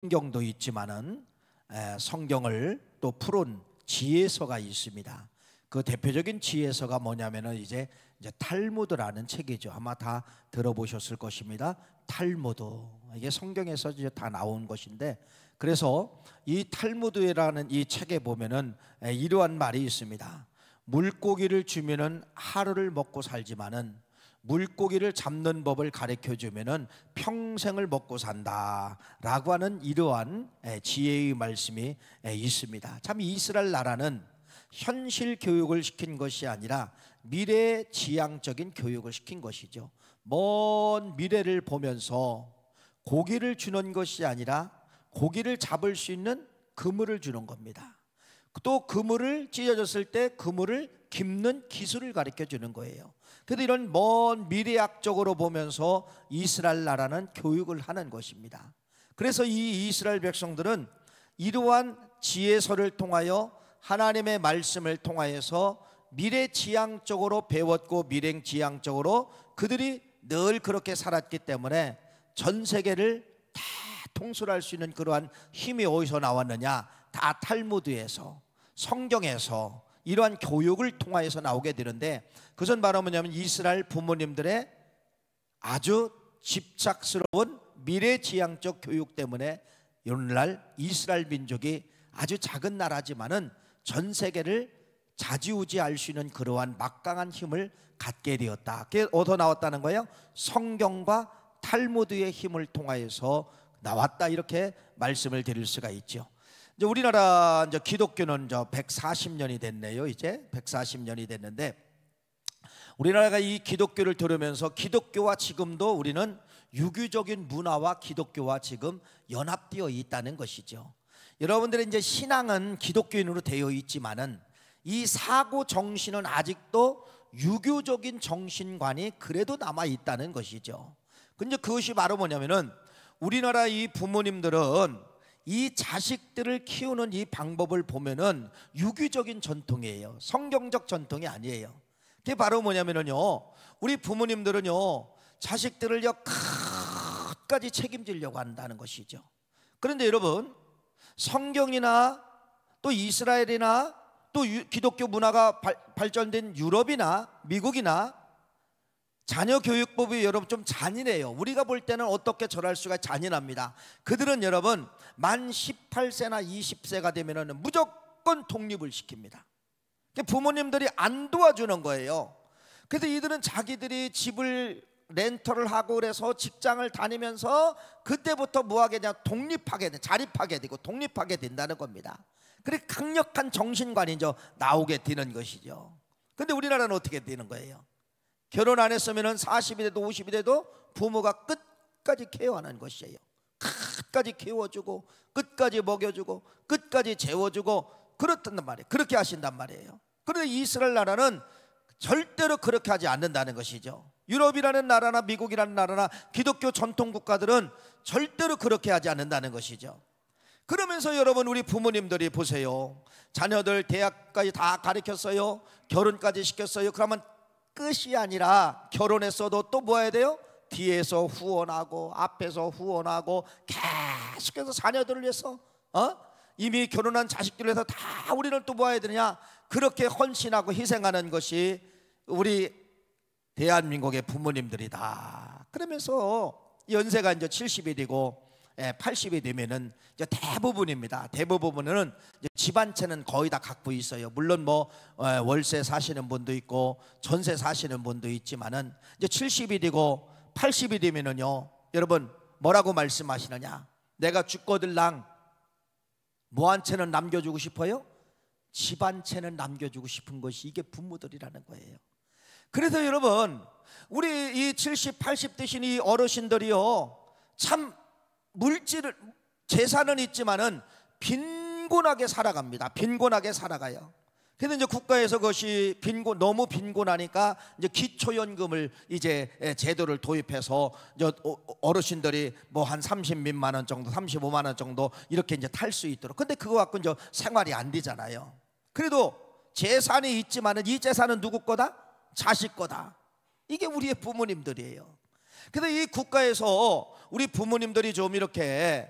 성경도 있지만은 성경을 또 푸른 지혜서가 있습니다. 그 대표적인 지혜서가 뭐냐면은 이제 탈무드라는 책이죠. 아마 다 들어보셨을 것입니다. 탈무드, 이게 성경에서 이제 다 나온 것인데, 그래서 이 탈무드라는 이 책에 보면은 이러한 말이 있습니다. 물고기를 주면은 하루를 먹고 살지만은 물고기를 잡는 법을 가르쳐 주면은 평생을 먹고 산다라고 하는 이러한 지혜의 말씀이 있습니다. 참 이스라엘 나라는 현실 교육을 시킨 것이 아니라 미래 지향적인 교육을 시킨 것이죠. 먼 미래를 보면서 고기를 주는 것이 아니라 고기를 잡을 수 있는 그물을 주는 겁니다. 또 그물을 찢어졌을 때 그물을 깁는 기술을 가르쳐 주는 거예요. 그래서 이런 먼 미래학적으로 보면서 이스라엘 나라는 교육을 하는 것입니다. 그래서 이 이스라엘 백성들은 이러한 지혜서를 통하여 하나님의 말씀을 통하여서 미래지향적으로 배웠고 미래지향적으로 그들이 늘 그렇게 살았기 때문에 전 세계를 다 통솔할 수 있는 그러한 힘이 어디서 나왔느냐? 다 탈무드에서, 성경에서 이러한 교육을 통하여서 나오게 되는데, 그것은 바로 뭐냐면 이스라엘 부모님들의 아주 집착스러운 미래지향적 교육 때문에 오늘날 이스라엘 민족이 아주 작은 나라지만은 전 세계를 좌지우지할 수 있는 그러한 막강한 힘을 갖게 되었다. 그게 어디서 나왔다는 거예요? 성경과 탈무드의 힘을 통하여서 나왔다, 이렇게 말씀을 드릴 수가 있죠. 이제 우리나라 이제 기독교는 140년이 됐네요. 이제 140년이 됐는데, 우리나라가 이 기독교를 들으면서 기독교와 지금도 우리는 유교적인 문화와 기독교와 지금 연합되어 있다는 것이죠. 여러분들의 이제 신앙은 기독교인으로 되어 있지만은 이 사고 정신은 아직도 유교적인 정신관이 그래도 남아 있다는 것이죠. 근데 그것이 바로 뭐냐면은 우리나라 이 부모님들은 이 자식들을 키우는 이 방법을 보면은 유교적인 전통이에요. 성경적 전통이 아니에요. 그게 바로 뭐냐면은요, 우리 부모님들은요 자식들을요 끝까지 책임지려고 한다는 것이죠. 그런데 여러분, 성경이나 또 이스라엘이나 또 기독교 문화가 발전된 유럽이나 미국이나 자녀 교육법이 여러분 좀 잔인해요. 우리가 볼 때는 어떻게 저럴 수가 잔인합니다. 그들은 여러분 만 18세나 20세가 되면은 무조건 독립을 시킵니다. 부모님들이 안 도와주는 거예요. 그래서 이들은 자기들이 집을 렌터를 하고 그래서 직장을 다니면서 그때부터 뭐 하게 되냐, 독립하게 돼, 자립하게 되고 독립하게 된다는 겁니다. 그렇게 강력한 정신관이 이제 나오게 되는 것이죠. 근데 우리나라는 어떻게 되는 거예요? 결혼 안 했으면 40이 돼도 50이 돼도 부모가 끝까지 케어하는 것이에요. 끝까지 키워주고 끝까지 먹여주고 끝까지 재워주고 그렇단 말이에요. 그렇게 하신단 말이에요. 그런데 이스라엘 나라는 절대로 그렇게 하지 않는다는 것이죠. 유럽이라는 나라나 미국이라는 나라나 기독교 전통 국가들은 절대로 그렇게 하지 않는다는 것이죠. 그러면서 여러분, 우리 부모님들이 보세요. 자녀들 대학까지 다 가르쳤어요. 결혼까지 시켰어요. 그러면 끝이 아니라 결혼했어도 또 뭐 해야 돼요? 뒤에서 후원하고 앞에서 후원하고 계속해서 자녀들을 위해서 이미 결혼한 자식들을 위해서 다 우리는 또 뭐 해야 되느냐? 그렇게 헌신하고 희생하는 것이 우리 대한민국의 부모님들이다. 그러면서 연세가 이제 70이 되고 80이 되면은 이제 대부분입니다. 대부분은 이제 집안채는 거의 다 갖고 있어요. 물론 뭐 월세 사시는 분도 있고 전세 사시는 분도 있지만은 이제 70이 되고 80이 되면은요, 여러분 뭐라고 말씀하시느냐? 내가 죽거들랑 뭐 한 채는 남겨주고 싶어요? 집안채는 남겨주고 싶은 것이 이게 부모들이라는 거예요. 그래서 여러분, 우리 이 70, 80 되신 이 어르신들이요, 참 물질을, 재산은 있지만은 빈곤하게 살아갑니다. 빈곤하게 살아가요. 그래서 이제 국가에서 그것이 너무 빈곤하니까 이제 기초연금을 이제 제도를 도입해서 이제 어르신들이 뭐 한 30만 원 정도, 35만 원 정도 이렇게 이제 탈 수 있도록. 근데 그거 갖고 이제 생활이 안 되잖아요. 그래도 재산이 있지만은 이 재산은 누구 거다? 자식 거다. 이게 우리의 부모님들이에요. 그래서 이 국가에서 우리 부모님들이 좀 이렇게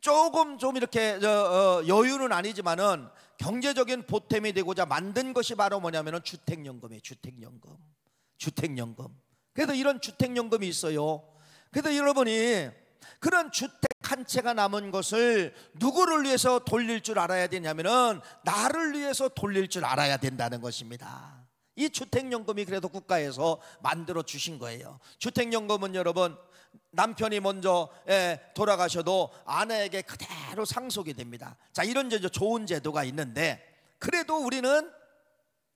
조금 좀 이렇게 여유는 아니지만은 경제적인 보탬이 되고자 만든 것이 바로 뭐냐면은 주택연금이에요. 주택연금. 그래서 이런 주택연금이 있어요. 그래서 여러분이 그런 주택 한 채가 남은 것을 누구를 위해서 돌릴 줄 알아야 되냐면은 나를 위해서 돌릴 줄 알아야 된다는 것입니다. 이 주택연금이 그래도 국가에서 만들어 주신 거예요. 주택연금은 여러분, 남편이 먼저 돌아가셔도 아내에게 그대로 상속이 됩니다. 자, 이런 좋은 제도가 있는데, 그래도 우리는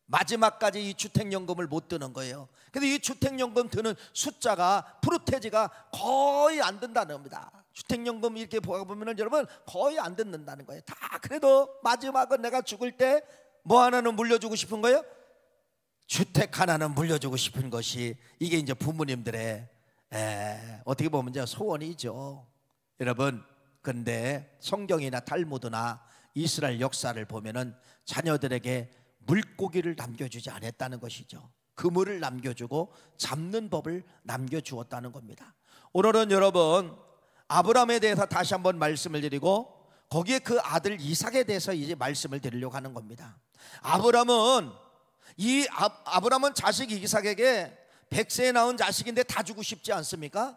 마지막까지 이 주택연금을 못 드는 거예요. 근데 이 주택연금 드는 숫자가, 프로테지가 거의 안 든다는 겁니다. 주택연금 이렇게 보면은 여러분 거의 안 듣는다는 거예요. 다 그래도 마지막은 내가 죽을 때 뭐 하나는 물려주고 싶은 거예요? 주택 하나는 물려주고 싶은 것이, 이게 이제 부모님들의 어떻게 보면 이제 소원이죠. 여러분, 근데 성경이나 탈무드나 이스라엘 역사를 보면은 자녀들에게 물고기를 남겨주지 않았다는 것이죠. 그물을 남겨주고 잡는 법을 남겨주었다는 겁니다. 오늘은 여러분, 아브라함에 대해서 다시 한번 말씀을 드리고, 거기에 그 아들 이삭에 대해서 이제 말씀을 드리려고 하는 겁니다. 아브라함은 자식 이삭에게 100세에 낳은 자식인데 다 주고 싶지 않습니까?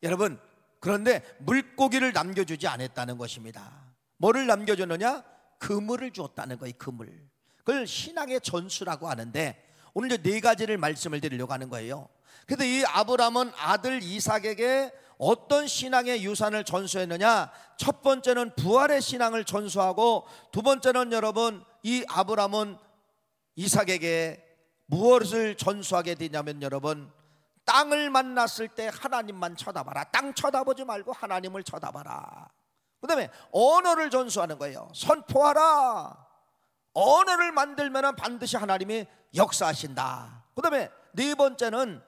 여러분, 그런데 물고기를 남겨주지 않았다는 것입니다. 뭐를 남겨줬느냐? 그물을 주었다는 거예요. 그물. 그걸 신앙의 전수라고 하는데, 오늘 이제 4가지를 말씀을 드리려고 하는 거예요. 그래서 이 아브라함은 아들 이삭에게 어떤 신앙의 유산을 전수했느냐? 첫 번째는 부활의 신앙을 전수하고, 두 번째는 여러분, 이 아브라함은 이삭에게 무엇을 전수하게 되냐면, 여러분, 땅을 만났을 때 하나님만 쳐다봐라. 땅 쳐다보지 말고 하나님을 쳐다봐라. 그 다음에 언어를 전수하는 거예요. 선포하라. 언어를 만들면 반드시 하나님이 역사하신다. 그 다음에 4번째는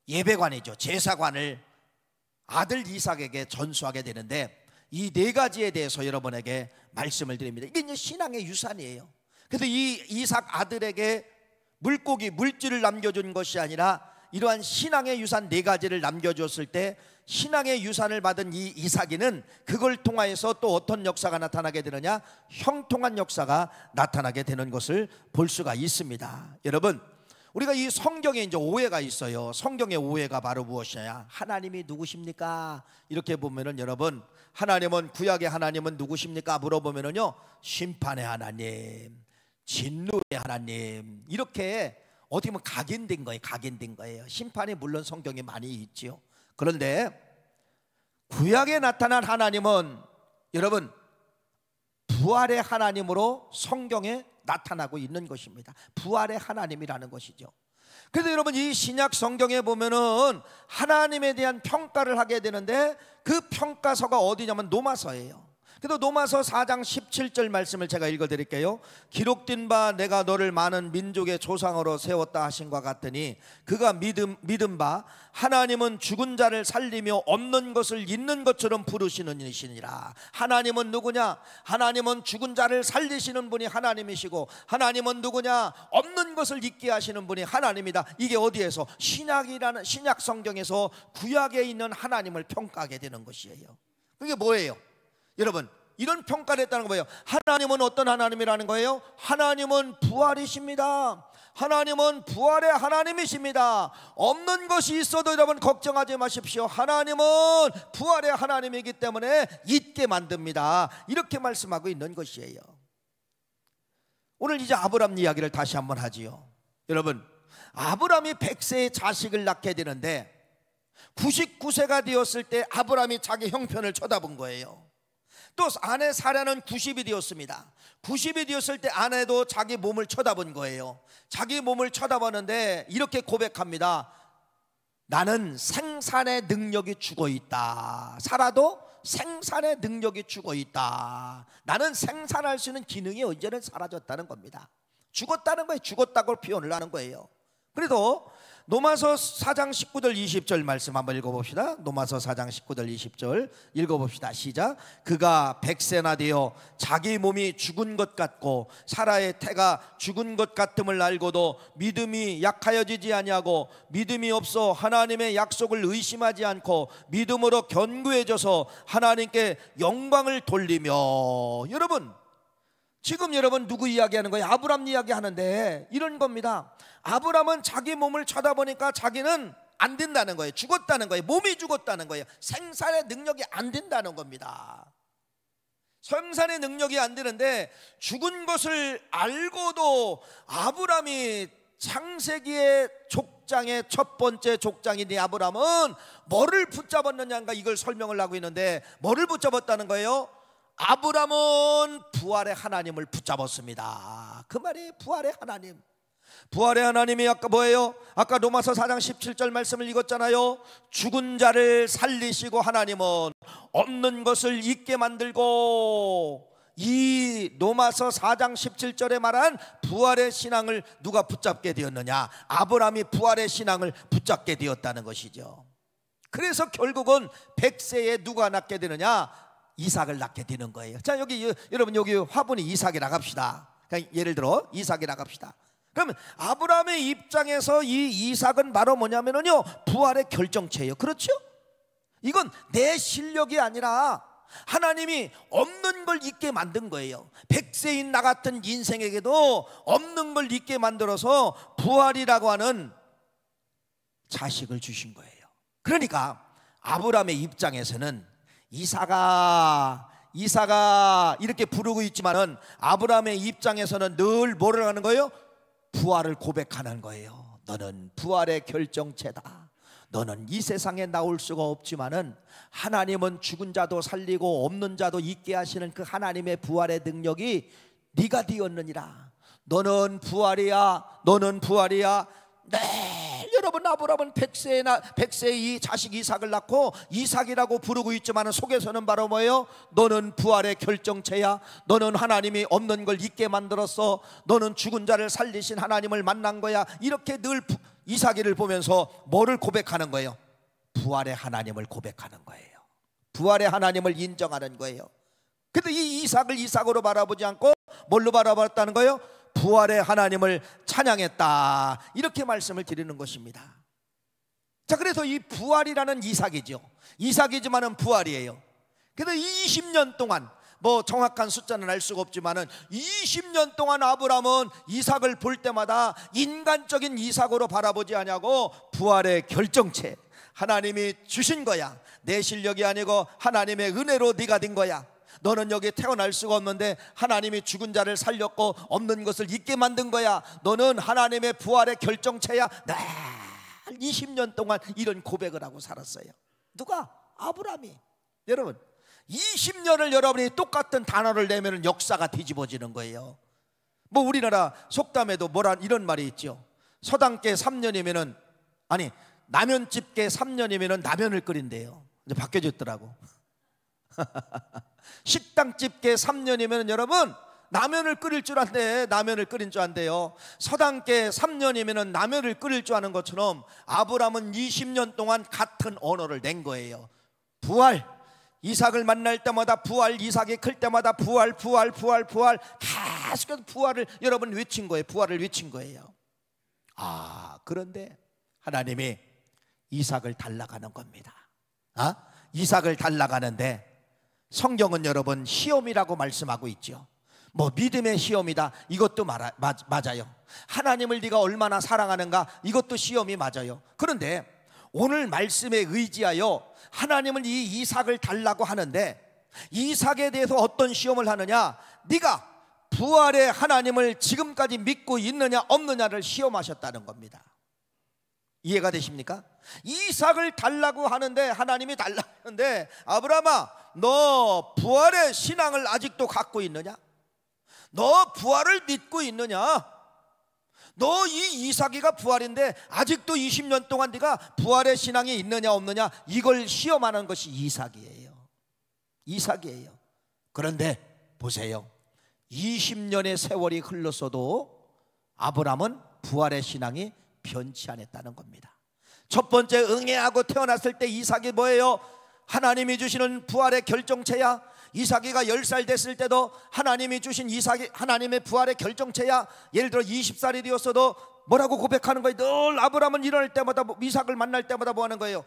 예배관이죠. 제사관을 아들 이삭에게 전수하게 되는데, 이 4가지에 대해서 여러분에게 말씀을 드립니다. 이게 이제 신앙의 유산이에요. 그래서 이 이삭 아들에게 물질을 남겨준 것이 아니라 이러한 신앙의 유산 4가지를 남겨줬을 때, 신앙의 유산을 받은 이 이삭이는 그걸 통하여서 또 어떤 역사가 나타나게 되느냐? 형통한 역사가 나타나게 되는 것을 볼 수가 있습니다. 여러분, 우리가 이 성경에 이제 오해가 있어요. 성경의 오해가 바로 무엇이냐? 하나님이 누구십니까? 이렇게 보면은 여러분, 하나님은, 구약의 하나님은 누구십니까? 물어보면은요, 심판의 하나님, 진노의 하나님, 이렇게 어떻게 보면 각인된 거예요. 심판이 물론 성경에 많이 있지요. 그런데 구약에 나타난 하나님은 여러분, 부활의 하나님으로 성경에 나타나고 있는 것입니다. 부활의 하나님이라는 것이죠. 그래서 여러분, 이 신약 성경에 보면은 하나님에 대한 평가를 하게 되는데, 그 평가서가 어디냐면 노마서예요. 그래도 노마서 4장 17절 말씀을 제가 읽어드릴게요. 기록된 바 내가 너를 많은 민족의 조상으로 세웠다 하신과 같으니, 그가 믿은 바 하나님은 죽은 자를 살리며 없는 것을 있는 것처럼 부르시는 이시니라. 하나님은 누구냐? 하나님은 죽은 자를 살리시는 분이 하나님이시고, 하나님은 누구냐? 없는 것을 있게 하시는 분이 하나님이다. 이게 어디에서? 신약 성경에서 구약에 있는 하나님을 평가하게 되는 것이에요. 그게 뭐예요? 여러분, 이런 평가를 했다는 거 뭐예요? 하나님은 어떤 하나님이라는 거예요? 하나님은 부활이십니다. 하나님은 부활의 하나님이십니다. 없는 것이 있어도 여러분 걱정하지 마십시오. 하나님은 부활의 하나님이기 때문에 있게 만듭니다. 이렇게 말씀하고 있는 것이에요. 오늘 이제 아브람 이야기를 다시 한번 하지요. 여러분, 아브람이 100세의 자식을 낳게 되는데 99세가 되었을 때 아브람이 자기 형편을 쳐다본 거예요. 또 아내 사라는 90이 되었습니다. 90이 되었을 때 아내도 자기 몸을 쳐다본 거예요. 자기 몸을 쳐다봤는데 이렇게 고백합니다. 나는 생산의 능력이 죽어 있다. 사라도 생산의 능력이 죽어 있다. 나는 생산할 수 있는 기능이 언제는 사라졌다는 겁니다. 죽었다는 거예요. 죽었다고 표현을 하는 거예요. 그래도 로마서 4장 19절 20절 말씀 한번 읽어봅시다. 로마서 4장 19절 20절 읽어봅시다. 시작. 그가 백세나 되어 자기 몸이 죽은 것 같고 사라의 태가 죽은 것 같음을 알고도 믿음이 약하여지지 아니하고 믿음이 없어 하나님의 약속을 의심하지 않고 믿음으로 견고해져서 하나님께 영광을 돌리며. 여러분, 지금 여러분 누구 이야기하는 거예요? 아브람 이야기하는데 이런 겁니다. 아브람은 자기 몸을 쳐다보니까 자기는 안 된다는 거예요. 죽었다는 거예요. 몸이 죽었다는 거예요. 생산의 능력이 안 된다는 겁니다. 생산의 능력이 안 되는데 죽은 것을 알고도 아브람이 창세기의 족장의 첫 번째 족장인 이 아브람은 뭐를 붙잡았느냐가 이걸 설명을 하고 있는데, 뭐를 붙잡았다는 거예요? 아브람은 부활의 하나님을 붙잡았습니다. 그 말이 부활의 하나님. 부활의 하나님이 아까 뭐예요? 아까 로마서 4장 17절 말씀을 읽었잖아요. 죽은 자를 살리시고 하나님은 없는 것을 있게 만들고. 이 로마서 4장 17절에 말한 부활의 신앙을 누가 붙잡게 되었느냐? 아브라함이 부활의 신앙을 붙잡게 되었다는 것이죠. 그래서 결국은 100세에 누가 낳게 되느냐? 이삭을 낳게 되는 거예요. 자, 여기 여러분 여기 화분이 이삭이 나갑시다. 그러니까 예를 들어 이삭이 나갑시다. 그러면 아브라함의 입장에서 이 이삭은 바로 뭐냐면요, 부활의 결정체예요. 그렇죠? 이건 내 실력이 아니라 하나님이 없는 걸 있게 만든 거예요. 100세인 나 같은 인생에게도 없는 걸 있게 만들어서 부활이라고 하는 자식을 주신 거예요. 그러니까 아브라함의 입장에서는 이삭아 이렇게 부르고 있지만은 아브라함의 입장에서는 늘 뭐를 하는 거예요? 부활을 고백하는 거예요. 너는 부활의 결정체다. 너는 이 세상에 나올 수가 없지만은 하나님은 죽은 자도 살리고 없는 자도 있게 하시는 그 하나님의 부활의 능력이 네가 되었느니라. 너는 부활이야. 너는 부활이야. 네, 여러분, 아브라함은 100세의 이 자식 이삭을 낳고 이삭이라고 부르고 있지만 속에서는 바로 뭐예요? 너는 부활의 결정체야. 너는 하나님이 없는 걸 있게 만들었어. 너는 죽은 자를 살리신 하나님을 만난 거야. 이렇게 늘 이삭이를 보면서 뭐를 고백하는 거예요? 부활의 하나님을 고백하는 거예요. 부활의 하나님을 인정하는 거예요. 근데 이 이삭을 이삭으로 바라보지 않고 뭘로 바라봤다는 거예요? 부활의 하나님을 찬양했다. 이렇게 말씀을 드리는 것입니다. 자, 그래서 이 부활이라는 이삭이죠. 이삭이지만은 부활이에요. 그래서 20년 동안, 뭐 정확한 숫자는 알 수가 없지만은 20년 동안 아브라함은 이삭을 볼 때마다 인간적인 이삭으로 바라보지 아니하고 부활의 결정체, 하나님이 주신 거야. 내 실력이 아니고 하나님의 은혜로 네가 된 거야. 너는 여기 태어날 수가 없는데 하나님이 죽은 자를 살렸고 없는 것을 있게 만든 거야. 너는 하나님의 부활의 결정체야. 네, 20년 동안 이런 고백을 하고 살았어요. 누가? 아브라함이. 여러분, 20년을 여러분이 똑같은 단어를 내면 역사가 뒤집어지는 거예요. 뭐 우리나라 속담에도 이런 말이 있죠. 서당계 3년이면은, 아니 라면집게 3년이면은 라면을 끓인대요. 이제 바뀌어졌더라고. 식당집게 3년이면 여러분 라면을 끓일 줄 안돼. 라면을 끓인 줄 안돼요. 서당계 3년이면 라면을 끓일 줄 아는 것처럼 아브라함은 20년 동안 같은 언어를 낸 거예요. 부활. 이삭을 만날 때마다 부활, 이삭이 클 때마다 부활, 계속해서 부활을 여러분 외친 거예요. 부활을 외친 거예요. 그런데 하나님이 이삭을 달라가는 겁니다. 이삭을 달라가는데 성경은 여러분 시험이라고 말씀하고 있죠. 뭐 믿음의 시험이다, 이것도 맞아요. 하나님을 네가 얼마나 사랑하는가, 이것도 시험이 맞아요. 그런데 오늘 말씀에 의지하여 하나님은 이 이삭을 달라고 하는데 이삭에 대해서 어떤 시험을 하느냐? 네가 부활의 하나님을 지금까지 믿고 있느냐 없느냐를 시험하셨다는 겁니다. 이해가 되십니까? 이삭을 달라고 하는데, 하나님이 달라고 하는데, 아브라함아, 너 부활의 신앙을 아직도 갖고 있느냐? 너 부활을 믿고 있느냐? 너 이 이삭이가 부활인데 아직도 20년 동안 네가 부활의 신앙이 있느냐 없느냐, 이걸 시험하는 것이 이삭이에요. 이삭이에요. 그런데 보세요, 20년의 세월이 흘렀어도 아브라함은 부활의 신앙이 변치 않았다는 겁니다. 첫 번째 응애하고 태어났을 때 이삭이 뭐예요? 하나님이 주시는 부활의 결정체야. 이삭이가 10살 됐을 때도 하나님이 주신 이삭이 하나님의 부활의 결정체야. 예를 들어 20살이 되었어도 뭐라고 고백하는 거예요? 늘 아브라함은 일어날 때마다 이삭을 만날 때마다 뭐 하는 거예요?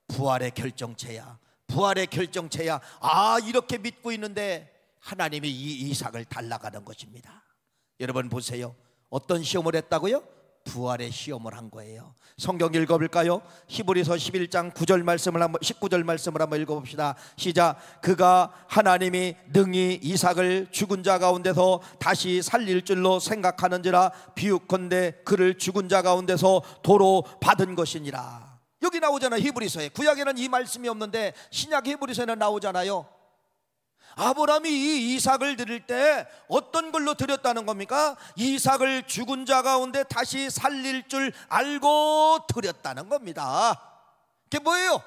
부활의 결정체야, 부활의 결정체야. 아, 이렇게 믿고 있는데 하나님이 이 이삭을 달라가는 것입니다. 여러분 보세요. 어떤 시험을 했다고요? 부활의 시험을 한 거예요. 성경 읽어볼까요? 히브리서 11장 9절 말씀을 한번 19절 말씀을 한번 읽어봅시다. 시작. 그가 하나님이 능히 이삭을 죽은 자 가운데서 다시 살릴 줄로 생각하는지라 비유컨대 그를 죽은 자 가운데서 도로 받은 것이니라. 여기 나오잖아요. 히브리서에. 구약에는 이 말씀이 없는데 신약 히브리서에는 나오잖아요. 아브라함이 이 이삭을 드릴 때 어떤 걸로 드렸다는 겁니까? 이삭을 죽은 자 가운데 다시 살릴 줄 알고 드렸다는 겁니다. 그게 뭐예요?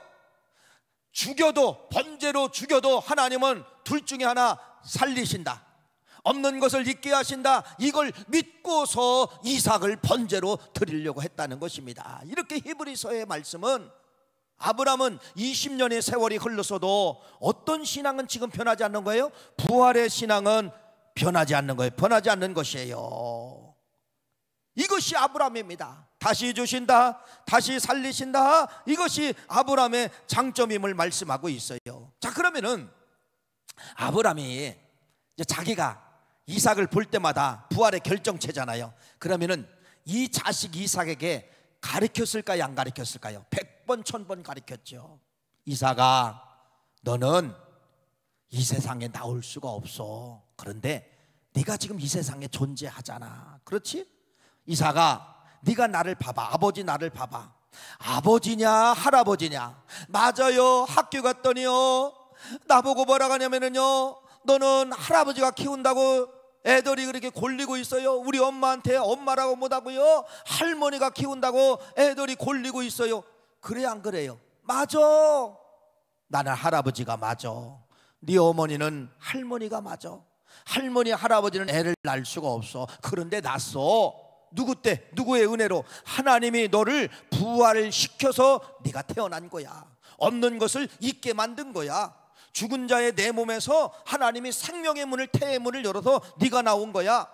죽여도, 번제로 죽여도 하나님은 둘 중에 하나 살리신다. 없는 것을 있게 하신다. 이걸 믿고서 이삭을 번제로 드리려고 했다는 것입니다. 이렇게 히브리서의 말씀은 아브라함은 20년의 세월이 흘렀어도 어떤 신앙은 지금 변하지 않는 거예요? 부활의 신앙은 변하지 않는 거예요. 변하지 않는 것이에요. 이것이 아브라함입니다. 다시 주신다, 다시 살리신다. 이것이 아브라함의 장점임을 말씀하고 있어요. 자, 그러면은 아브라함이 이제 자기가 이삭을 볼 때마다 부활의 결정체잖아요. 그러면은 이 자식 이삭에게 가르쳤을까요? 안 가르쳤을까요? 100번 1000번 가르쳤죠. 이삭아, 너는 이 세상에 나올 수가 없어. 그런데 네가 지금 이 세상에 존재하잖아. 그렇지? 이삭아, 네가 나를 봐봐. 아버지 나를 봐봐. 아버지냐 할아버지냐? 맞아요. 학교 갔더니요, 나보고 뭐라고 하냐면요, 너는 할아버지가 키운다고 애들이 그렇게 골리고 있어요. 우리 엄마한테 엄마라고 못하고요, 할머니가 키운다고 애들이 골리고 있어요. 그래 안 그래요? 맞아. 나는 할아버지가 맞아. 네 어머니는 할머니가 맞아. 할머니 할아버지는 애를 낳을 수가 없어. 그런데 낳았어. 누구 때? 누구의 은혜로? 하나님이 너를 부활을 시켜서 네가 태어난 거야. 없는 것을 있게 만든 거야. 죽은 자의 내 몸에서 하나님이 생명의 문을, 태의 문을 열어서 네가 나온 거야.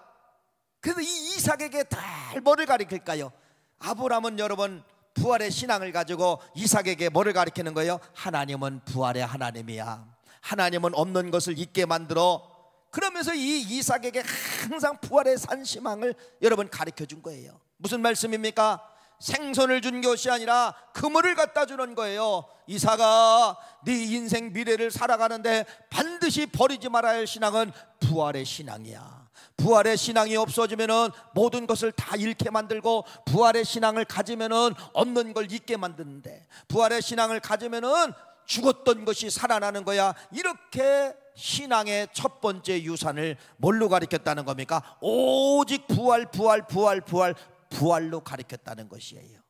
그래서 이 이삭에게 다 뭐를 가르칠까요? 아브라함은 여러분 부활의 신앙을 가지고 이삭에게 뭐를 가르치는 거예요? 하나님은 부활의 하나님이야. 하나님은 없는 것을 있게 만들어. 그러면서 이 이삭에게 항상 부활의 산시망을 여러분 가르쳐 준 거예요. 무슨 말씀입니까? 생선을 준 것이 아니라 그물을 갖다 주는 거예요. 이삭아, 네 인생 미래를 살아가는데 반드시 버리지 말아야 할 신앙은 부활의 신앙이야. 부활의 신앙이 없어지면은 모든 것을 다 잃게 만들고, 부활의 신앙을 가지면은 없는 걸 있게 만드는데, 부활의 신앙을 가지면은 죽었던 것이 살아나는 거야. 이렇게 신앙의 첫 번째 유산을 뭘로 가르쳤다는 겁니까? 오직 부활, 부활, 부활, 부활, 부활로 가르쳤다는 것이에요.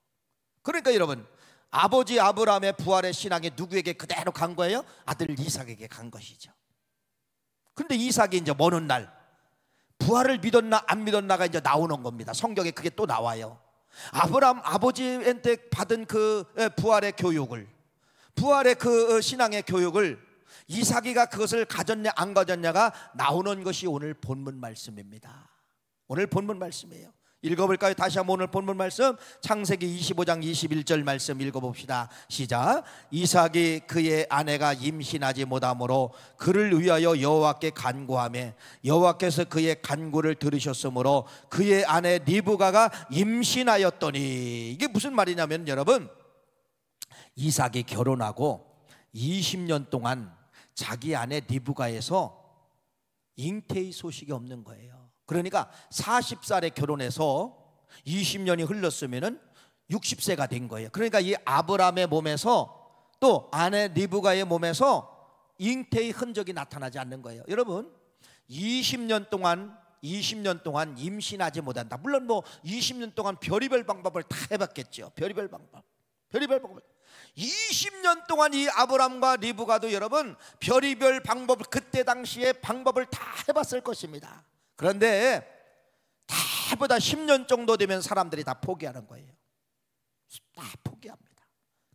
그러니까 여러분, 아버지 아브라함의 부활의 신앙이 누구에게 그대로 간 거예요? 아들 이삭에게 간 것이죠. 그런데 이삭이 이제 먼 날 부활을 믿었나 안 믿었나가 이제 나오는 겁니다. 성경에 그게 또 나와요. 아브라함 아버지한테 받은 그 부활의 교육을, 부활의 그 신앙의 교육을 이삭이가 그것을 가졌냐 안 가졌냐가 나오는 것이 오늘 본문 말씀입니다. 오늘 본문 말씀이에요. 읽어볼까요? 다시 한번 오늘 본문 말씀 창세기 25장 21절 말씀 읽어봅시다. 시작. 이삭이 그의 아내가 임신하지 못하므로 그를 위하여 여호와께 간구하며 여호와께서 그의 간구를 들으셨으므로 그의 아내 리브가가 임신하였더니, 이게 무슨 말이냐면 여러분, 이삭이 결혼하고 20년 동안 자기 아내 리브가에서 잉태의 소식이 없는 거예요. 그러니까 40살에 결혼해서 20년이 흘렀으면 60세가 된 거예요. 그러니까 이 아브라함의 몸에서 또 아내 리브가의 몸에서 잉태의 흔적이 나타나지 않는 거예요. 여러분, 20년 동안 임신하지 못한다. 물론 뭐 20년 동안 별의별 방법을 다 해봤겠죠. 별의별 방법. 20년 동안 이 아브라함과 리브가도 여러분 별의별 방법을, 그때 당시에 방법을 다 해봤을 것입니다. 그런데 다보다 10년 정도 되면 사람들이 다 포기하는 거예요. 다 포기합니다.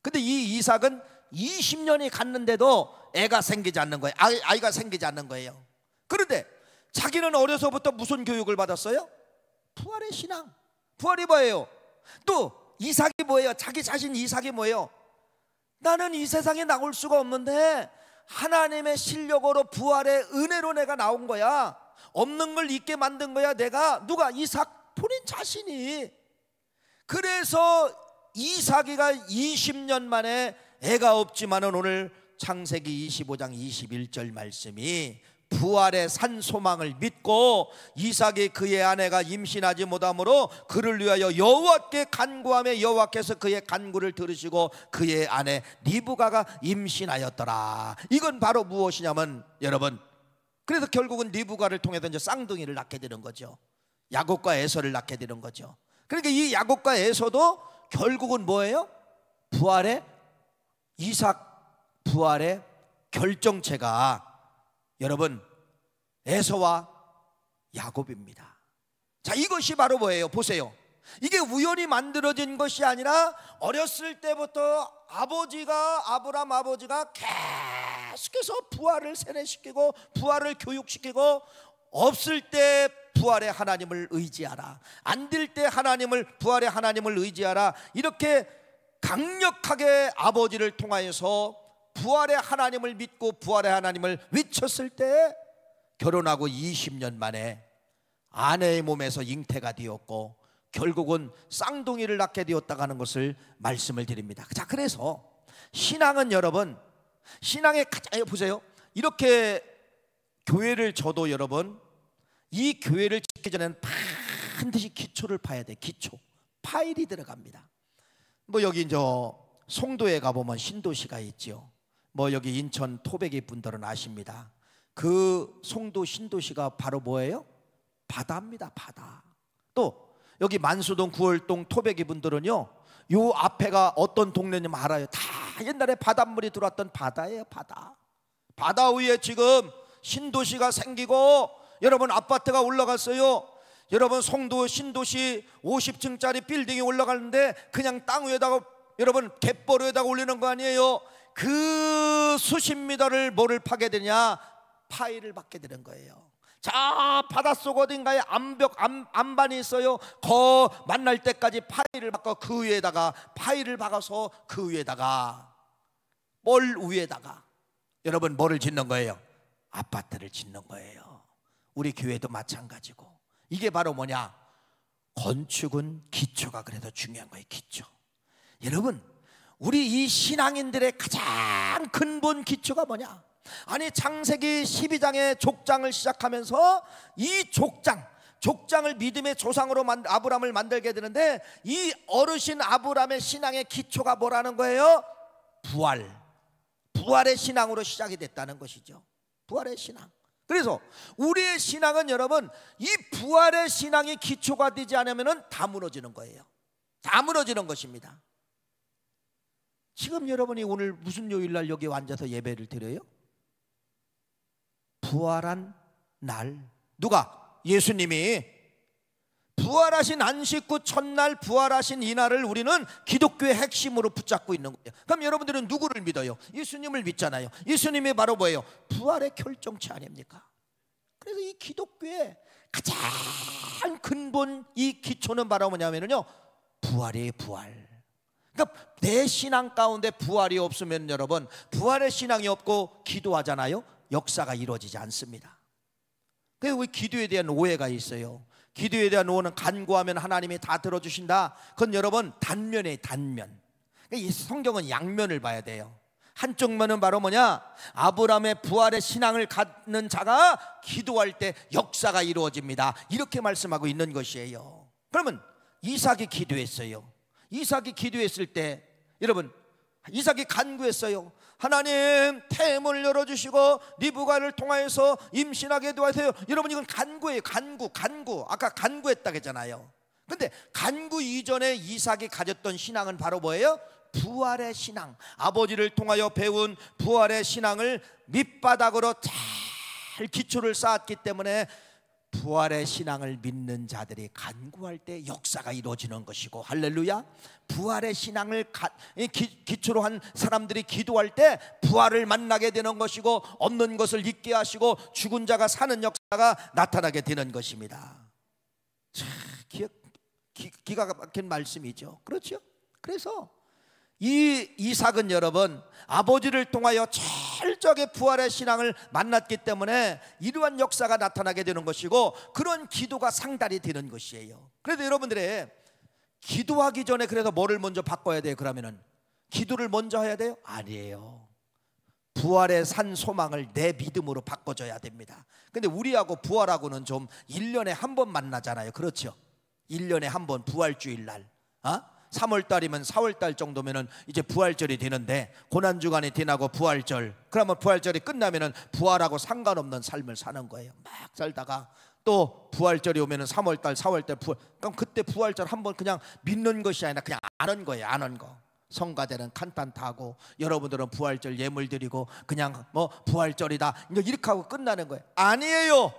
근데 이 이삭은 20년이 갔는데도 애가 생기지 않는 거예요. 아이가 생기지 않는 거예요. 그런데 자기는 어려서부터 무슨 교육을 받았어요? 부활의 신앙. 부활이 뭐예요? 또 이삭이 뭐예요? 자기 자신 이삭이 뭐예요? 나는 이 세상에 나올 수가 없는데 하나님의 실력으로 부활의 은혜로 내가 나온 거야. 없는 걸 있게 만든 거야. 내가. 누가? 이삭 본인 자신이. 그래서 이삭이가 20년 만에 애가 없지만은 오늘 창세기 25장 21절 말씀이 부활의 산 소망을 믿고 이삭이 그의 아내가 임신하지 못하므로 그를 위하여 여호와께 간구하며 여호와께서 그의 간구를 들으시고 그의 아내 리브가가 임신하였더라. 이건 바로 무엇이냐면 여러분, 그래서 결국은 리브가를 통해서 이제 쌍둥이를 낳게 되는 거죠. 야곱과 에서를 낳게 되는 거죠. 그러니까 이 야곱과 에서도 결국은 뭐예요? 부활의 이삭 부활의 결정체가 여러분 에서와 야곱입니다. 자, 이것이 바로 뭐예요? 보세요. 이게 우연히 만들어진 것이 아니라 어렸을 때부터 아브람 아버지가 계속해서 부활을 세뇌시키고 부활을 교육시키고, 없을 때 부활의 하나님을 의지하라, 안 될 때 부활의 하나님을 의지하라, 이렇게 강력하게 아버지를 통하여서 부활의 하나님을 믿고 부활의 하나님을 외쳤을 때 결혼하고 20년 만에 아내의 몸에서 잉태가 되었고 결국은 쌍둥이를 낳게 되었다고 하는 것을 말씀을 드립니다. 자, 그래서 신앙은 여러분, 신앙의 가장, 보세요, 이렇게 교회를 저도 여러분, 이 교회를 짓기 전에는 반드시 기초를 파야 돼. 기초 파일이 들어갑니다. 뭐 여기 저 송도에 가보면 신도시가 있죠. 뭐 여기 인천 토백이 분들은 아십니다. 그 송도 신도시가 바로 뭐예요? 바다입니다. 바다. 또 여기 만수동 구월동 토백이 분들은요, 요 앞에가 어떤 동네냐면 알아요. 다 옛날에 바닷물이 들어왔던 바다예요. 바다. 바다 위에 지금 신도시가 생기고 여러분 아파트가 올라갔어요. 여러분 송도 신도시 50층짜리 빌딩이 올라가는데 그냥 땅 위에다가 여러분 갯벌 위에다가 올리는 거 아니에요. 그 수십 미터를 뭐를 파게 되냐? 파일을 받게 되는 거예요. 자, 바닷속 어딘가에 안반이 있어요. 거 만날 때까지 파일을 박고 그 위에다가 파일을 박아서 그 위에다가 뭘 위에다가 여러분 뭐를 짓는 거예요? 아파트를 짓는 거예요. 우리 교회도 마찬가지고. 이게 바로 뭐냐? 건축은 기초가 그래도 중요한 거예요. 기초. 여러분, 우리 이 신앙인들의 가장 근본 기초가 뭐냐? 아니, 창세기 12장의 족장을 시작하면서 이 족장을 믿음의 조상으로 아브람을 만들게 되는데, 이 어르신 아브람의 신앙의 기초가 뭐라는 거예요? 부활의 신앙으로 시작이 됐다는 것이죠. 부활의 신앙. 그래서 우리의 신앙은 여러분, 이 부활의 신앙이 기초가 되지 않으면 다 무너지는 거예요. 다 무너지는 것입니다. 지금 여러분이 오늘 무슨 요일날 여기 앉아서 예배를 드려요? 부활한 날. 누가? 예수님이 부활하신 안식구 첫날 부활하신 이날을 우리는 기독교의 핵심으로 붙잡고 있는 거예요. 그럼 여러분들은 누구를 믿어요? 예수님을 믿잖아요. 예수님이 바로 뭐예요? 부활의 결정체 아닙니까? 그래서 이 기독교의 가장 근본 이 기초는 바로 뭐냐면요, 부활이에요. 부활. 그러니까 내 신앙 가운데 부활이 없으면 여러분, 부활의 신앙이 없고 기도하잖아요, 역사가 이루어지지 않습니다. 그래서 우리 기도에 대한 오해가 있어요. 기도에 대한 오해는 간구하면 하나님이 다 들어주신다. 그건 여러분 단면이에요. 단면. 이 성경은 양면을 봐야 돼요. 한쪽 면은 바로 뭐냐? 아브라함의 부활의 신앙을 갖는 자가 기도할 때 역사가 이루어집니다. 이렇게 말씀하고 있는 것이에요. 그러면 이삭이 기도했어요. 이삭이 기도했을 때 여러분, 이삭이 간구했어요. 하나님, 태문을 열어주시고 리브가를 통하여서 임신하게 도와주세요. 여러분, 이건 간구예요. 간구. 아까 간구했다고 했잖아요. 근데 간구 이전에 이삭이 가졌던 신앙은 바로 뭐예요? 부활의 신앙. 아버지를 통하여 배운 부활의 신앙을 밑바닥으로 잘 기초를 쌓았기 때문에 부활의 신앙을 믿는 자들이 간구할 때 역사가 이루어지는 것이고, 할렐루야. 부활의 신앙을 기초로 한 사람들이 기도할 때 부활을 만나게 되는 것이고, 없는 것을 있게 하시고 죽은 자가 사는 역사가 나타나게 되는 것입니다. 참 기가 막힌 말씀이죠. 그렇죠? 그래서 이 이삭은 여러분, 아버지를 통하여 철저하게 부활의 신앙을 만났기 때문에 이러한 역사가 나타나게 되는 것이고, 그런 기도가 상달이 되는 것이에요. 그래도 여러분들의 기도하기 전에 그래서 뭐를 먼저 바꿔야 돼요? 그러면은 기도를 먼저 해야 돼요? 아니에요. 부활의 산 소망을 내 믿음으로 바꿔줘야 됩니다. 근데 우리하고 부활하고는 좀 1년에 한 번 만나잖아요. 그렇죠? 1년에 한 번 부활주일 날, 3월달이면 4월달 정도면은 이제 부활절이 되는데, 고난주간이 지나고 부활절, 그러면 부활절이 끝나면은 부활하고 상관없는 삶을 사는 거예요. 막 살다가 또 부활절이 오면은 3월달 4월달 부활, 그럼 그때 부활절 한번 그냥 믿는 것이 아니라 그냥 아는 거예요. 아는 거. 성가대는 kan타 하고, 여러분들은 부활절 예물 드리고 그냥 뭐 부활절이다 이렇게 하고 끝나는 거예요. 아니에요.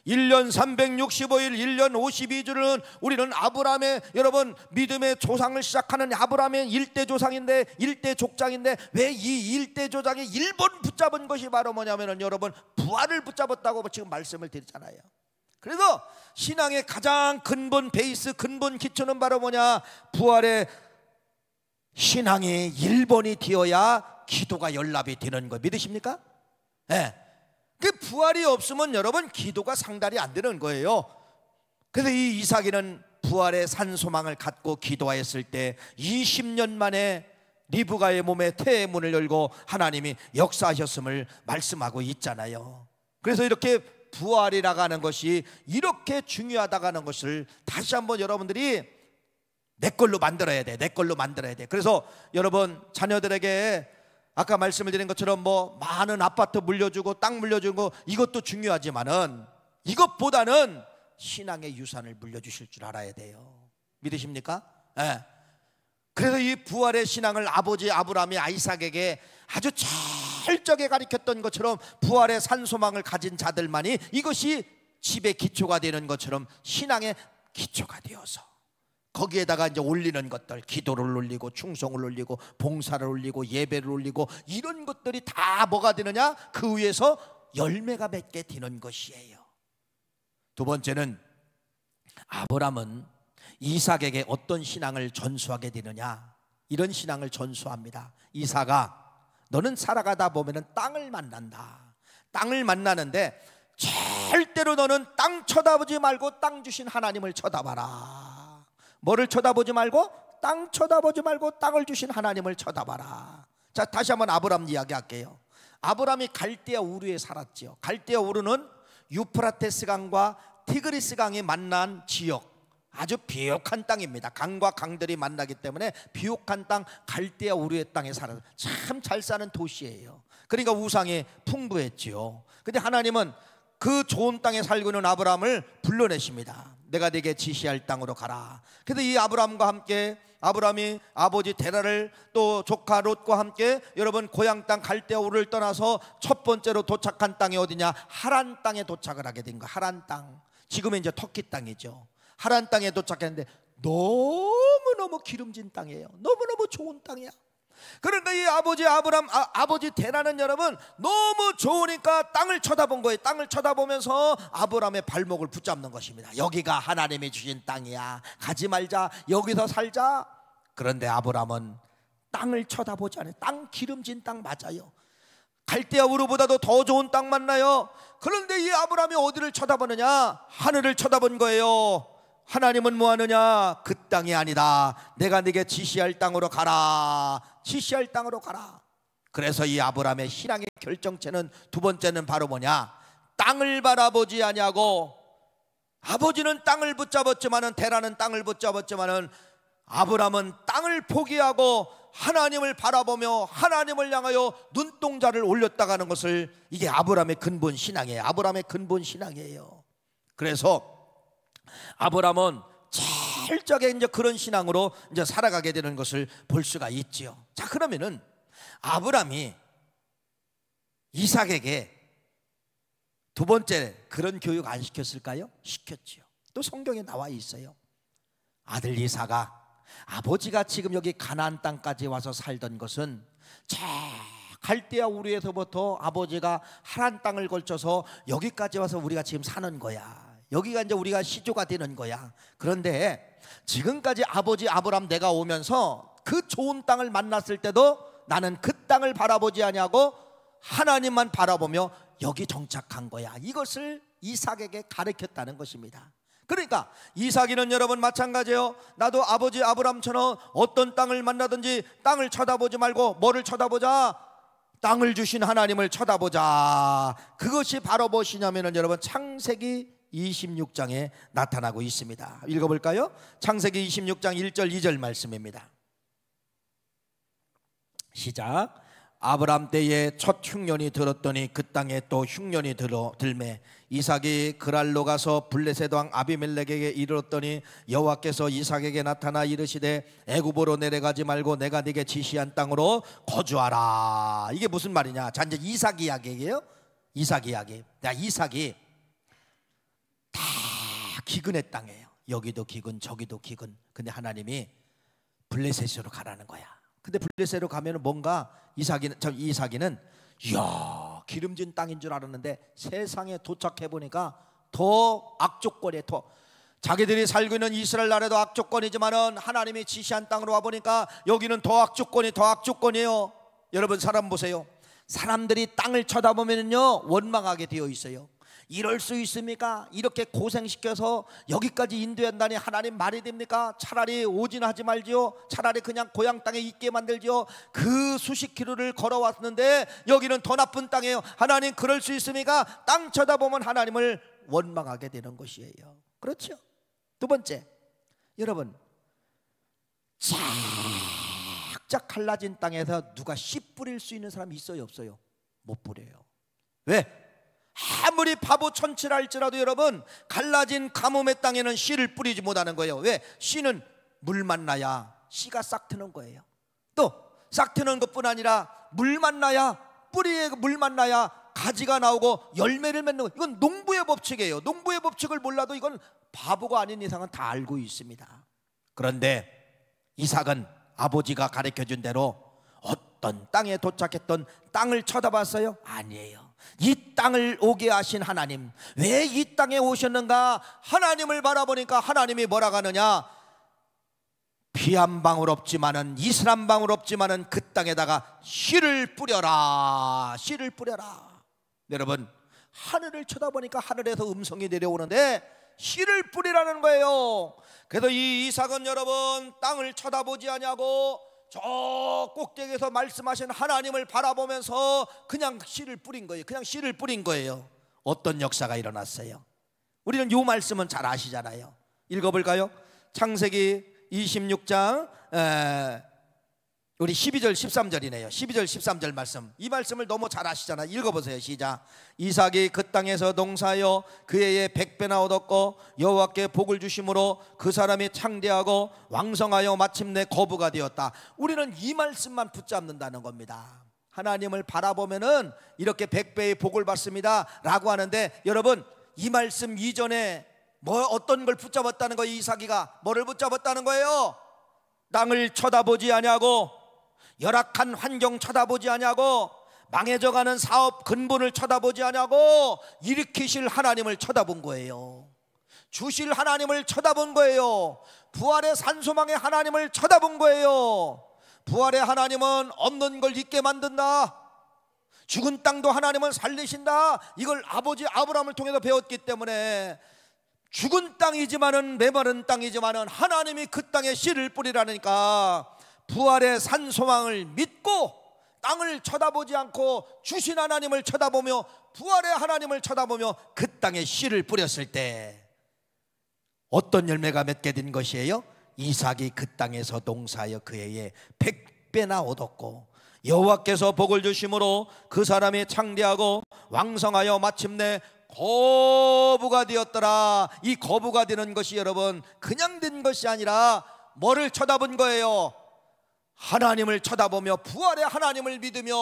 1년 365일 1년 52주는 우리는 아브라함의, 여러분, 믿음의 조상을 시작하는 아브라함의 일대 조상인데, 일대 족장인데, 왜 이 일대 조상이 1번 붙잡은 것이 바로 뭐냐면은 여러분, 부활을 붙잡았다고 지금 말씀을 드리잖아요. 그래서 신앙의 가장 근본 베이스, 근본 기초는 바로 뭐냐? 부활의 신앙이 1번이 되어야 기도가 연락이 되는 거 믿으십니까? 네. 그 부활이 없으면 여러분 기도가 상달이 안 되는 거예요. 그래서 이 이삭이는 부활의 산 소망을 갖고 기도하였을 때 20년 만에 리브가의 몸에 태의 문을 열고 하나님이 역사하셨음을 말씀하고 있잖아요. 그래서 이렇게 부활이라고 하는 것이 이렇게 중요하다고 하는 것을 다시 한번 여러분들이 내 걸로 만들어야 돼. 내 걸로 만들어야 돼. 그래서 여러분 자녀들에게 아까 말씀을 드린 것처럼 뭐 많은 아파트 물려주고 땅 물려주고 이것도 중요하지만은 이것보다는 신앙의 유산을 물려주실 줄 알아야 돼요. 믿으십니까? 네. 그래서 이 부활의 신앙을 아버지 아브라함이 아이삭에게 아주 철저하게 가르쳤던 것처럼 부활의 산소망을 가진 자들만이 이것이 집의 기초가 되는 것처럼 신앙의 기초가 되어서 거기에다가 이제 올리는 것들, 기도를 올리고 충성을 올리고 봉사를 올리고 예배를 올리고 이런 것들이 다 뭐가 되느냐? 그 위에서 열매가 맺게 되는 것이에요. 두 번째는 아브라함은 이삭에게 어떤 신앙을 전수하게 되느냐? 이런 신앙을 전수합니다. 이삭아, 너는 살아가다 보면은 땅을 만난다. 땅을 만나는데 절대로 너는 땅 쳐다보지 말고 땅 주신 하나님을 쳐다봐라. 뭐를 쳐다보지 말고? 땅 쳐다보지 말고 땅을 주신 하나님을 쳐다봐라. 자, 다시 한번 아브라함 이야기할게요. 아브라함이 갈대아 우르에 살았지요. 갈대아 우르는 유프라테스 강과 티그리스 강이 만난 지역, 아주 비옥한 땅입니다. 강과 강들이 만나기 때문에 비옥한 땅, 갈대아 우르의 땅에 살아서 참 잘 사는 도시예요. 그러니까 우상이 풍부했지요. 근데 하나님은 그 좋은 땅에 살고 있는 아브라함을 불러내십니다. 내가 네게 지시할 땅으로 가라. 그래서 이 아브라함과 함께 아브라함이 아버지 데라를 또 조카 롯과 함께 여러분 고향 땅 갈대아 우르를 떠나서 첫 번째로 도착한 땅이 어디냐? 하란 땅에 도착을 하게 된 거야. 하란 땅, 지금은 이제 터키 땅이죠. 하란 땅에 도착했는데 너무너무 기름진 땅이에요. 너무너무 좋은 땅이야. 그러니까 이 아버지 아브람 아버지 데라는 여러분 너무 좋으니까 땅을 쳐다본 거예요. 땅을 쳐다보면서 아브람의 발목을 붙잡는 것입니다. 여기가 하나님이 주신 땅이야. 가지 말자. 여기서 살자. 그런데 아브람은 땅을 쳐다보지 않아요. 땅, 기름진 땅 맞아요. 갈대아 우르보다도 더 좋은 땅 만나요. 그런데 이 아브람이 어디를 쳐다보느냐? 하늘을 쳐다본 거예요. 하나님은 뭐하느냐? 그 땅이 아니다. 내가 네게 지시할 땅으로 가라. 지시할 땅으로 가라. 그래서 이 아브라함의 신앙의 결정체는 두 번째는 바로 뭐냐? 땅을 바라보지 아니하고, 아버지는 땅을 붙잡았지만은 데라는 땅을 붙잡았지만은 아브라함은 땅을 포기하고 하나님을 바라보며 하나님을 향하여 눈동자를 올렸다가는 것을, 이게 아브라함의 근본 신앙이에요. 아브라함의 근본 신앙이에요. 그래서 아브라함은 철저하게 이제 그런 신앙으로 이제 살아가게 되는 것을 볼 수가 있지요. 자, 그러면은 아브라함이 이삭에게 두 번째, 그런 교육 안 시켰을까요? 시켰지요. 또 성경에 나와 있어요. 아들 이삭아, 아버지가 지금 여기 가나안 땅까지 와서 살던 것은 저 갈대아 우르에서부터 아버지가 하란 땅을 걸쳐서 여기까지 와서 우리가 지금 사는 거야. 여기가 이제 우리가 시조가 되는 거야. 그런데 지금까지 아버지 아브람 내가 오면서 그 좋은 땅을 만났을 때도 나는 그 땅을 바라보지 아니하고 하나님만 바라보며 여기 정착한 거야. 이것을 이삭에게 가르쳤다는 것입니다. 그러니까 이삭이는 여러분 마찬가지예요. 나도 아버지 아브람처럼 어떤 땅을 만나든지 땅을 쳐다보지 말고 뭐를 쳐다보자? 땅을 주신 하나님을 쳐다보자. 그것이 바로 무엇이냐면은 여러분 창세기 26장에 나타나고 있습니다. 읽어볼까요? 창세기 26장 1절 2절 말씀입니다. 시작. 아브람 때에 첫 흉년이 들었더니 그 땅에 또 흉년이 들매 이삭이 그랄로 가서 블레셋 왕 아비멜렉에게 이르렀더니 여호와께서 이삭에게 나타나 이르시되 애굽으로 내려가지 말고 내가 네게 지시한 땅으로 거주하라. 이게 무슨 말이냐? 자, 이제 이삭 이야기예요. 이삭 이야기. 이삭이 다 기근의 땅이에요. 여기도 기근 저기도 기근. 근데 하나님이 블레셋으로 가라는 거야. 근데 블레셋으로 가면 뭔가 이삭이는 이야 기름진 땅인 줄 알았는데 세상에 도착해 보니까 더 악조건에 더 자기들이 살고 있는 이스라엘 나라도 악조건이지만은 하나님이 지시한 땅으로 와 보니까 여기는 더 악조건이에요. 여러분 사람 보세요. 사람들이 땅을 쳐다보면요 원망하게 되어 있어요. 이럴 수 있습니까? 이렇게 고생시켜서 여기까지 인도한다니 하나님 말이 됩니까? 차라리 오진 하지 말지요. 차라리 그냥 고향 땅에 있게 만들지요. 그 수십 킬로를 걸어왔는데 여기는 더 나쁜 땅이에요. 하나님 그럴 수 있습니까? 땅 쳐다보면 하나님을 원망하게 되는 것이에요. 그렇죠? 두 번째, 여러분 쫙쫙 갈라진 땅에서 누가 씨 뿌릴 수 있는 사람이 있어요 없어요? 못 뿌려요. 왜? 아무리 바보 천치라 할지라도 여러분 갈라진 가뭄의 땅에는 씨를 뿌리지 못하는 거예요. 왜? 씨는 물만 나야 씨가 싹 트는 거예요. 또 싹 트는 것뿐 아니라 물만 나야 뿌리에 물만 나야 가지가 나오고 열매를 맺는 거예요. 이건 농부의 법칙이에요. 농부의 법칙을 몰라도 이건 바보가 아닌 이상은 다 알고 있습니다. 그런데 이삭은 아버지가 가르쳐준 대로 어떤 땅에 도착했던 땅을 쳐다봤어요? 아니에요. 이 땅을 오게 하신 하나님, 왜 이 땅에 오셨는가? 하나님을 바라보니까 하나님이 뭐라고 하느냐? 비 한 방울 없지만은 이슬 한 방울 없지만은 그 땅에다가 씨를 뿌려라. 씨를 뿌려라. 여러분 하늘을 쳐다보니까 하늘에서 음성이 내려오는데 씨를 뿌리라는 거예요. 그래서 이 이삭은 여러분 땅을 쳐다보지 아니하고 저 꼭대기에서 말씀하신 하나님을 바라보면서 그냥 씨를 뿌린 거예요. 그냥 씨를 뿌린 거예요. 어떤 역사가 일어났어요? 우리는 이 말씀은 잘 아시잖아요. 읽어볼까요? 창세기 26장 우리 12절 13절이네요 12절 13절 말씀. 이 말씀을 너무 잘 아시잖아요. 읽어보세요. 시작. 이삭이 그 땅에서 농사하여 그 해에 100배나 얻었고 여호와께 복을 주심으로 그 사람이 창대하고 왕성하여 마침내 거부가 되었다. 우리는 이 말씀만 붙잡는다는 겁니다. 하나님을 바라보면은 이렇게 100배의 복을 받습니다 라고 하는데 여러분 이 말씀 이전에 뭐 어떤 걸 붙잡았다는 거예요? 이삭이가 뭐를 붙잡았다는 거예요? 땅을 쳐다보지 아니하고 열악한 환경 쳐다보지 아니하고 망해져가는 사업 근본을 쳐다보지 아니하고 일으키실 하나님을 쳐다본 거예요. 주실 하나님을 쳐다본 거예요. 부활의 산소망의 하나님을 쳐다본 거예요. 부활의 하나님은 없는 걸 있게 만든다. 죽은 땅도 하나님은 살리신다. 이걸 아버지 아브라함을 통해서 배웠기 때문에 죽은 땅이지만은 메마른 땅이지만은 하나님이 그 땅에 씨를 뿌리라니까 부활의 산소망을 믿고 땅을 쳐다보지 않고 주신 하나님을 쳐다보며 부활의 하나님을 쳐다보며 그 땅에 씨를 뿌렸을 때 어떤 열매가 맺게 된 것이에요? 이삭이 그 땅에서 농사하여 그 해에 100배나 얻었고 여호와께서 복을 주심으로 그 사람이 창대하고 왕성하여 마침내 거부가 되었더라. 이 거부가 되는 것이 여러분 그냥 된 것이 아니라 뭐를 쳐다본 거예요? 하나님을 쳐다보며 부활의 하나님을 믿으며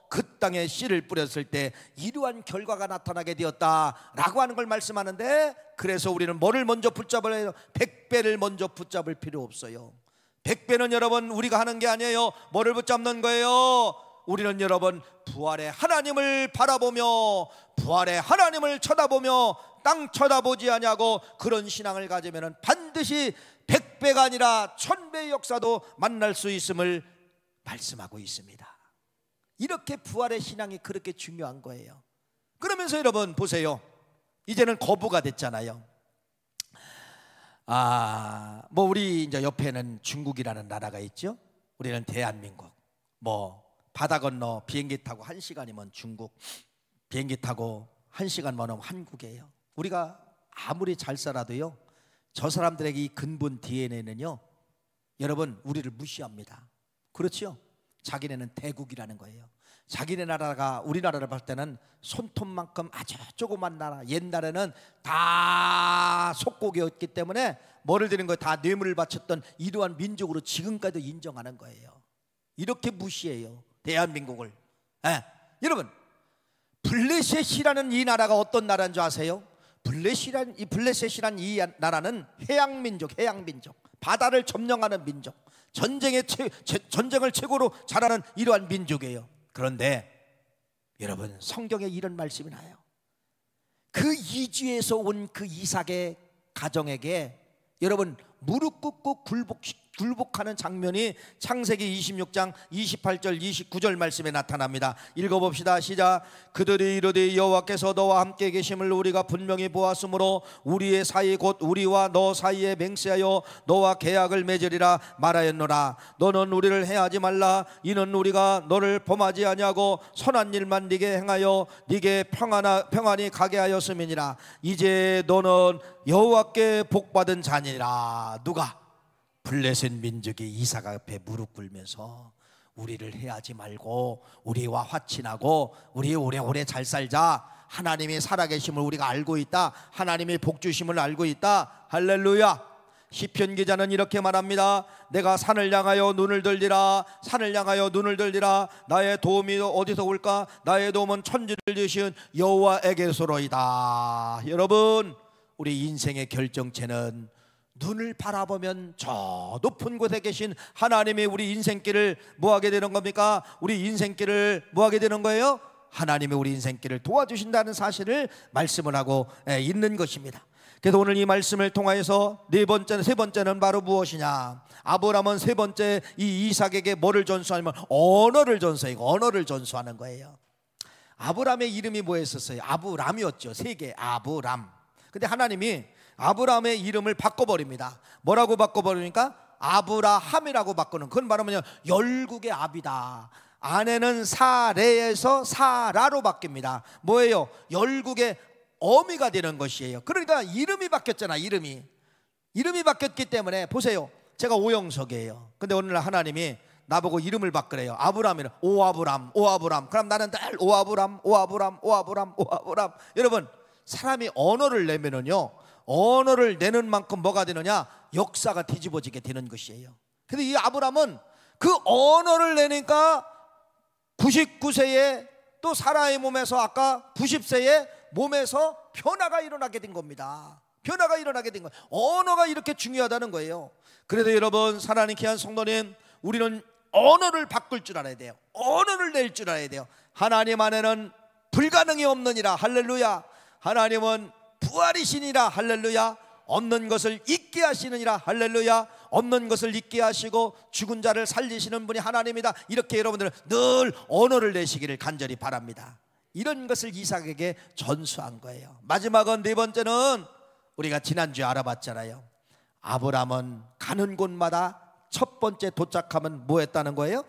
그 땅에 씨를 뿌렸을 때 이러한 결과가 나타나게 되었다라고 하는 걸 말씀하는데, 그래서 우리는 뭐를 먼저 붙잡아야 해요? 100배를 먼저 붙잡을 필요 없어요. 100배는 여러분 우리가 하는 게 아니에요. 뭐를 붙잡는 거예요? 우리는 여러분 부활의 하나님을 바라보며 부활의 하나님을 쳐다보며 땅 쳐다보지 아니하고 그런 신앙을 가지면 반드시 100배가 아니라 1000배의 역사도 만날 수 있음을 말씀하고 있습니다. 이렇게 부활의 신앙이 그렇게 중요한 거예요. 그러면서 여러분 보세요. 이제는 거부가 됐잖아요. 뭐 우리 이제 옆에는 중국이라는 나라가 있죠. 우리는 대한민국. 뭐 바다 건너 비행기 타고 1시간이면 중국, 비행기 타고 1시간 멀으면 한국이에요. 우리가 아무리 잘 살아도요, 저 사람들에게 이 근본 DNA는요, 여러분 우리를 무시합니다. 그렇죠? 자기네는 대국이라는 거예요. 자기네 나라가 우리나라를 볼 때는 손톱만큼 아주 조그만 나라. 옛날에는 다 속국이었기 때문에 뭐를 드린 거예요? 다 뇌물을 바쳤던 이러한 민족으로 지금까지도 인정하는 거예요. 이렇게 무시해요, 대한민국을. 여러분 블레셋이라는 이 나라가 어떤 나라인 줄 아세요? 블레셋이란 이 나라는 해양민족, 바다를 점령하는 민족, 전쟁을 최고로 잘하는 이러한 민족이에요. 그런데 여러분 성경에 이런 말씀이 나요. 그 이주에서 온 그 이삭의 가정에게 여러분 무릎 꿇고 굴복하는 장면이 창세기 26장 28절 29절 말씀에 나타납니다. 읽어봅시다. 시작. 그들이 이르되 여호와께서 너와 함께 계심을 우리가 분명히 보았으므로 우리의 사이 곧 우리와 너 사이에 맹세하여 너와 계약을 맺으리라 말하였노라. 너는 우리를 해하지 말라. 이는 우리가 너를 범하지 아니하고 선한 일만 네게 행하여 네게 평안히 가게 하였음이니라. 이제 너는 여호와께 복받은 자니라. 누가? 블레셋 민족이 이삭 앞에 무릎 꿇면서 우리를 해하지 말고 우리와 화친하고 우리 오래오래 잘 살자. 하나님이 살아계심을 우리가 알고 있다. 하나님이 복주심을 알고 있다. 할렐루야. 시편 기자는 이렇게 말합니다. 내가 산을 향하여 눈을 들리라. 산을 향하여 눈을 들리라. 나의 도움이 어디서 올까? 나의 도움은 천지를 지으신 여호와에게서로이다. 여러분 우리 인생의 결정체는 눈을 바라보면 저 높은 곳에 계신 하나님이 우리 인생길을 뭐하게 되는 겁니까? 우리 인생길을 뭐하게 되는 거예요? 하나님이 우리 인생길을 도와주신다는 사실을 말씀을 하고 있는 것입니다. 그래서 오늘 이 말씀을 통하여서 세 번째는 바로 무엇이냐? 아브라함은 세 번째 이 이삭에게 뭐를 전수하냐면 언어를 전수하는 거예요. 아브라함의 이름이 뭐였었어요? 아브람이었죠. 세계 아브람. 근데 하나님이 아브라함의 이름을 바꿔버립니다. 뭐라고 바꿔버리니까 아브라함이라고 바꾸는. 그건 말하면 열국의 압이다. 아내는 사레에서 사라로 바뀝니다. 뭐예요? 열국의 어미가 되는 것이에요. 그러니까 이름이 바뀌었잖아. 이름이 바뀌었기 때문에 보세요. 제가 오영석이에요. 근데 오늘 하나님이 나보고 이름을 바꾸래요. 아브람이라. 오아브람. 그럼 나는 늘 오아브람. 여러분 사람이 언어를 내면은요, 언어를 내는 만큼 뭐가 되느냐? 역사가 뒤집어지게 되는 것이에요. 근데 이 아브람은 그 언어를 내니까 99세에 또 사라의 몸에서 아까 90세에 몸에서 변화가 일어나게 된 겁니다. 언어가 이렇게 중요하다는 거예요. 그래도 여러분 사랑하는 귀한 성도님, 우리는 언어를 바꿀 줄 알아야 돼요. 언어를 낼 줄 알아야 돼요. 하나님 안에는 불가능이 없느니라. 할렐루야. 하나님은 부활이시니라. 할렐루야. 없는 것을 있게 하시느니라. 할렐루야. 없는 것을 있게 하시고 죽은 자를 살리시는 분이 하나님이다. 이렇게 여러분들은 늘 언어를 내시기를 간절히 바랍니다. 이런 것을 이삭에게 전수한 거예요. 마지막은 네 번째는 우리가 지난주에 알아봤잖아요. 아브람은 가는 곳마다 첫 번째 도착하면 뭐 했다는 거예요?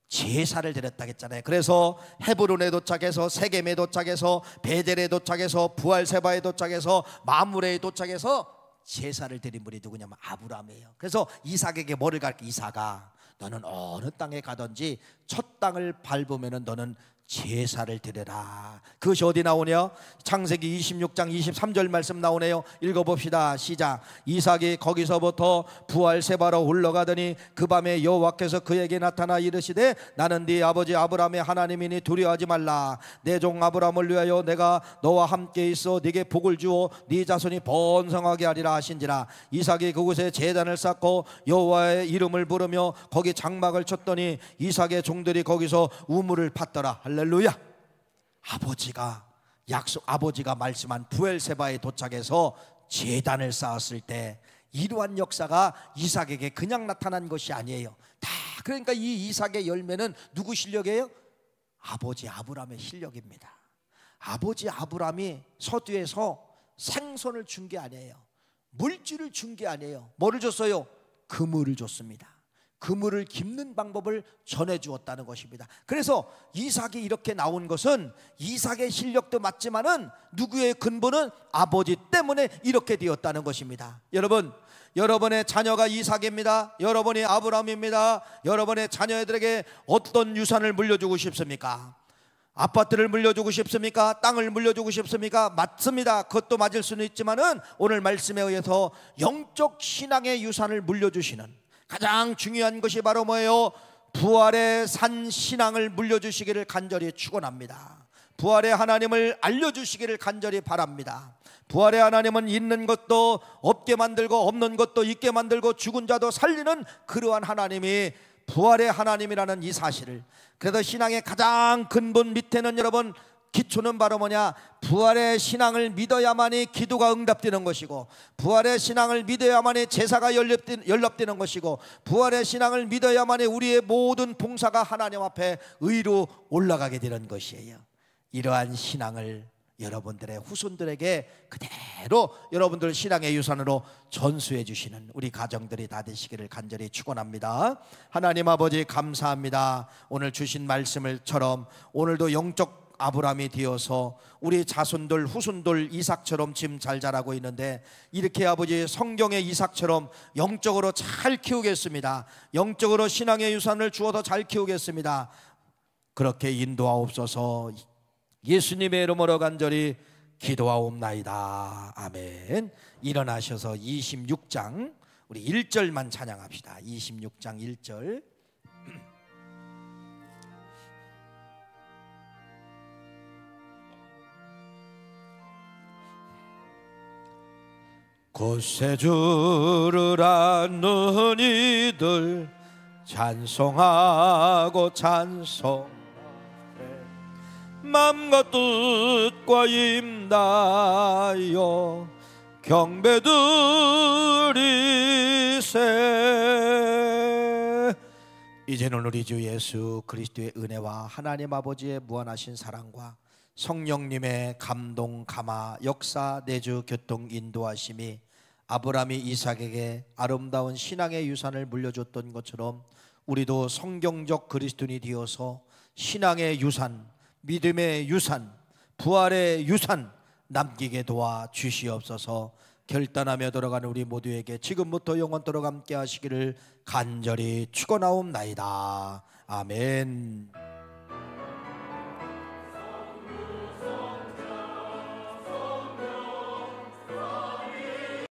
제사를 드렸다고 했잖아요. 그래서 헤브론에 도착해서 세겜에 도착해서 베델에 도착해서 부알세바에 도착해서 마므레에 도착해서 제사를 드린 분이 누구냐면 아브라함이에요. 그래서 이삭에게 뭐를 가르쳐? 이삭아, 너는 어느 땅에 가든지 첫 땅을 밟으면은 너는 제사를 드려라. 그것이 어디 나오냐? 창세기 26장 23절 말씀 나오네요. 읽어봅시다. 시작. 이삭이 거기서부터 부알세바로 올라가더니 그 밤에 여호와께서 그에게 나타나 이르시되 나는 네 아버지 아브라함의 하나님이니 두려워하지 말라. 내 종 아브라함을 위하여 내가 너와 함께 있어 네게 복을 주어 네 자손이 번성하게 하리라 하신지라. 이삭이 그곳에 제단을 쌓고 여호와의 이름을 부르며 거기 장막을 쳤더니 이삭의 종들이 거기서 우물을 팠더라. 할렐루야. 아버지가 말씀한 부엘세바에 도착해서 제단을 쌓았을 때 이러한 역사가 이삭에게 그냥 나타난 것이 아니에요. 다 그러니까 이 이삭의 열매는 누구 실력이에요? 아버지 아브라함의 실력입니다. 아버지 아브라함이 서두에서 생선을 준 게 아니에요. 물질을 준 게 아니에요. 뭐를 줬어요? 그물을 줬습니다. 그물을 깁는 방법을 전해주었다는 것입니다. 그래서 이삭이 이렇게 나온 것은 이삭의 실력도 맞지만은 누구의 근본은 아버지 때문에 이렇게 되었다는 것입니다. 여러분, 여러분의 자녀가 이삭입니다. 여러분이 아브라함입니다. 여러분의 자녀들에게 어떤 유산을 물려주고 싶습니까? 아파트를 물려주고 싶습니까? 땅을 물려주고 싶습니까? 맞습니다. 그것도 맞을 수는 있지만은 오늘 말씀에 의해서 영적 신앙의 유산을 물려주시는 가장 중요한 것이 바로 뭐예요? 부활의 산 신앙을 물려주시기를 간절히 축원합니다. 부활의 하나님을 알려주시기를 간절히 바랍니다. 부활의 하나님은 있는 것도 없게 만들고 없는 것도 있게 만들고 죽은 자도 살리는 그러한 하나님이 부활의 하나님이라는 이 사실을, 그래서 신앙의 가장 근본 밑에는 여러분 기초는 바로 뭐냐? 부활의 신앙을 믿어야만이 기도가 응답되는 것이고, 부활의 신앙을 믿어야만이 제사가 연락되는 것이고, 부활의 신앙을 믿어야만이 우리의 모든 봉사가 하나님 앞에 의로 올라가게 되는 것이에요. 이러한 신앙을 여러분들의 후손들에게 그대로 여러분들 신앙의 유산으로 전수해 주시는 우리 가정들이 다 되시기를 간절히 축원합니다. 하나님 아버지 감사합니다. 오늘 주신 말씀을처럼 오늘도 영적 아브라함이 되어서 우리 자손들 후손들 이삭처럼 지금 잘 자라고 있는데, 이렇게 아버지 성경의 이삭처럼 영적으로 잘 키우겠습니다. 영적으로 신앙의 유산을 주어서 잘 키우겠습니다. 그렇게 인도하옵소서. 예수님의 이름으로 간절히 기도하옵나이다. 아멘. 일어나셔서 26장 우리 1절만 찬양합시다. 26장 1절. 곳에 주를 아는 이들 찬송하고 찬송하네. 맘과 뜻과 임다여 경배드리세. 이제는 우리 주 예수 그리스도의 은혜와 하나님 아버지의 무한하신 사랑과 성령님의 감동, 감화, 역사, 내주, 교통, 인도하심이 아브라함이 이삭에게 아름다운 신앙의 유산을 물려줬던 것처럼 우리도 성경적 그리스도인이 되어서 신앙의 유산, 믿음의 유산, 부활의 유산 남기게 도와 주시옵소서. 결단하며 돌아가는 우리 모두에게 지금부터 영원토록 함께 하시기를 간절히 축원하옵나이다. 아멘.